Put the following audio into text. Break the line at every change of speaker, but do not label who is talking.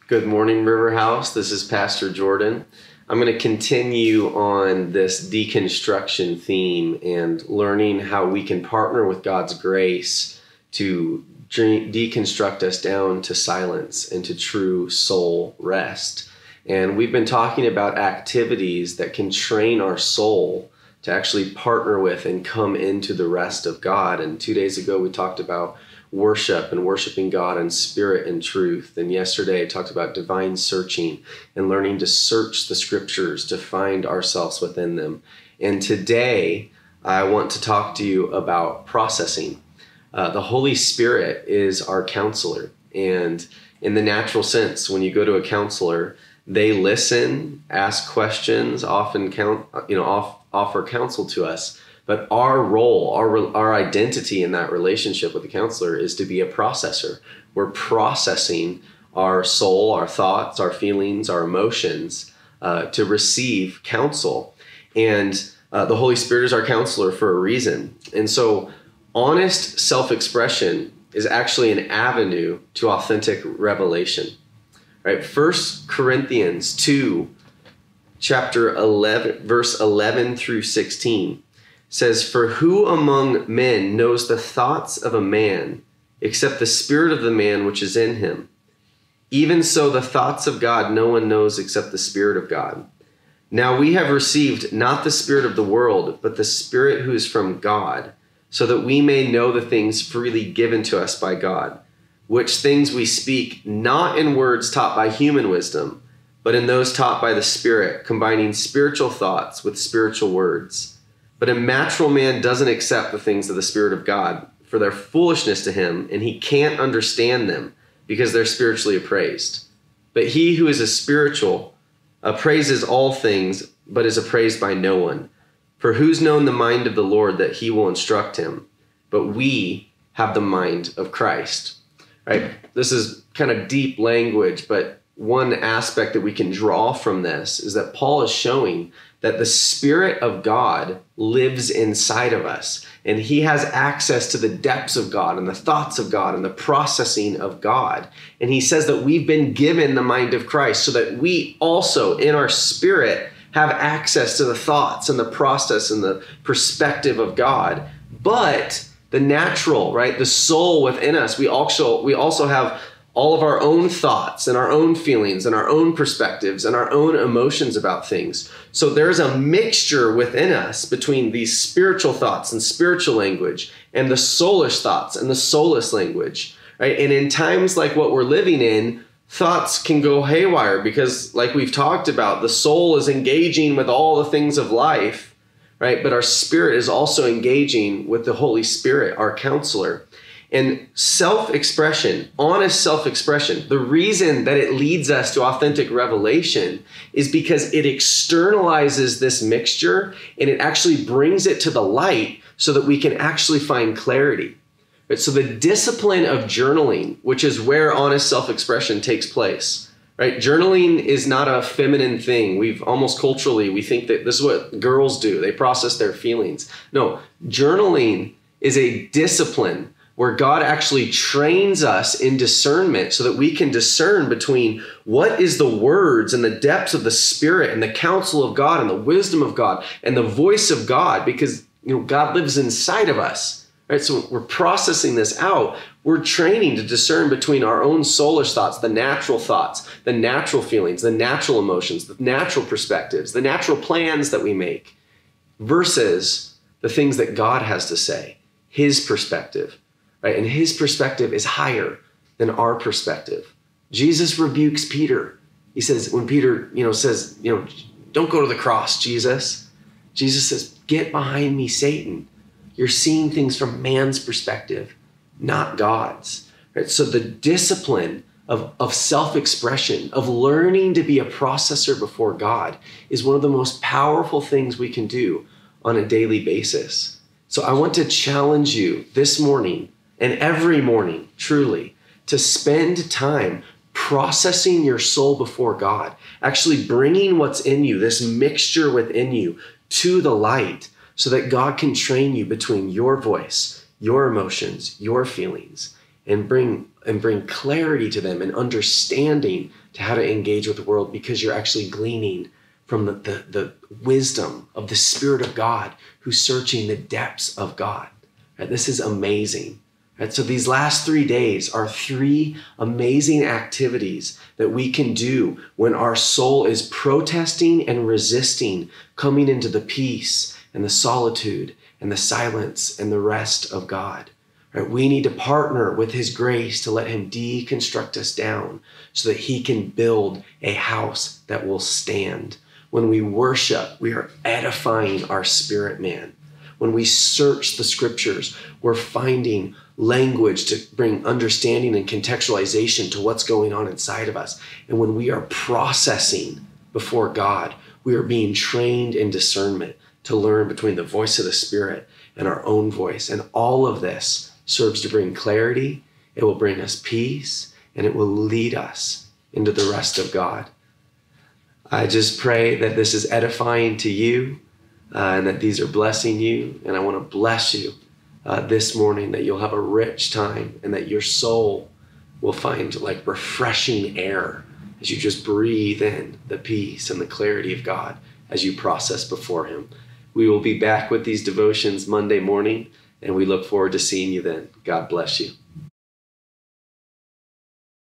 Good morning, River House. This is Pastor Jordan. I'm going to continue on this deconstruction theme and learning how we can partner with God's grace to deconstruct us down to silence and to true soul rest. And we've been talking about activities that can train our soul to actually partner with and come into the rest of God. And 2 days ago, we talked about worship and worshiping God in spirit and truth. And yesterday I talked about divine searching and learning to search the scriptures to find ourselves within them. And today I want to talk to you about processing. The Holy Spirit is our counselor. And in the natural sense, when you go to a counselor, they listen, ask questions, often offer counsel to us. But our role, our identity in that relationship with the counselor is to be a processor. We're processing our soul, our thoughts, our feelings, our emotions to receive counsel. And the Holy Spirit is our counselor for a reason. And so honest self-expression is actually an avenue to authentic revelation. Right? 1 Corinthians 2, chapter 11, verse 11 through 16. Says, "For who among men knows the thoughts of a man, except the spirit of the man which is in him? Even so, the thoughts of God no one knows except the Spirit of God. Now we have received not the spirit of the world, but the Spirit who is from God, so that we may know the things freely given to us by God, which things we speak, not in words taught by human wisdom, but in those taught by the Spirit, combining spiritual thoughts with spiritual words. But a natural man doesn't accept the things of the Spirit of God, for they're foolishness to him, and he can't understand them because they're spiritually appraised. But he who is a spiritual appraises all things, but is appraised by no one. For who's known the mind of the Lord that he will instruct him? But we have the mind of Christ." Right? This is kind of deep language, but one aspect that we can draw from this is that Paul is showing that the Spirit of God lives inside of us, and he has access to the depths of God and the thoughts of God and the processing of God. And he says that we've been given the mind of Christ so that we also in our spirit have access to the thoughts and the process and the perspective of God. But the natural, right, the soul within us, we also have all of our own thoughts and our own feelings and our own perspectives and our own emotions about things. So there's a mixture within us between these spiritual thoughts and spiritual language and the soulish thoughts and the soulless language, right? And in times like what we're living in, thoughts can go haywire because, like we've talked about, the soul is engaging with all the things of life, right? But our spirit is also engaging with the Holy Spirit, our counselor. And self-expression, honest self-expression, the reason that it leads us to authentic revelation is because it externalizes this mixture and it actually brings it to the light so that we can actually find clarity. Right? So the discipline of journaling, which is where honest self-expression takes place, right? Journaling is not a feminine thing. We think that this is what girls do. They process their feelings. No, journaling is a discipline where God actually trains us in discernment so that we can discern between what is the words and the depths of the Spirit and the counsel of God and the wisdom of God and the voice of God, because God lives inside of us, right? So we're processing this out. We're training to discern between our own soulish thoughts, the natural feelings, the natural emotions, the natural perspectives, the natural plans that we make, versus the things that God has to say, his perspective. Right? And his perspective is higher than our perspective. Jesus rebukes Peter. He says, when Peter, says, don't go to the cross, Jesus. Jesus says, "Get behind me, Satan. You're seeing things from man's perspective, not God's." Right? So the discipline of self-expression, of learning to be a processor before God, is one of the most powerful things we can do on a daily basis. So I want to challenge you this morning and every morning, truly, to spend time processing your soul before God, actually bringing what's in you, this mixture within you, to the light so that God can train you between your voice, your emotions, your feelings, and bring and bring clarity to them and understanding to how to engage with the world, because you're actually gleaning from the wisdom of the Spirit of God who's searching the depths of God. Right? This is amazing. Right? So these last 3 days are 3 amazing activities that we can do when our soul is protesting and resisting coming into the peace and the solitude and the silence and the rest of God. Right? We need to partner with his grace to let him deconstruct us down so that he can build a house that will stand. When we worship, we are edifying our spirit man. When we search the scriptures, we're finding language to bring understanding and contextualization to what's going on inside of us. And when we are processing before God, we are being trained in discernment to learn between the voice of the Spirit and our own voice. And all of this serves to bring clarity. It will bring us peace, and it will lead us into the rest of God. I just pray that this is edifying to you and that these are blessing you. And I want to bless you this morning, that you'll have a rich time and that your soul will find like refreshing air as you just breathe in the peace and the clarity of God as you process before him. We will be back with these devotions Monday morning, and we look forward to seeing you then. God bless you.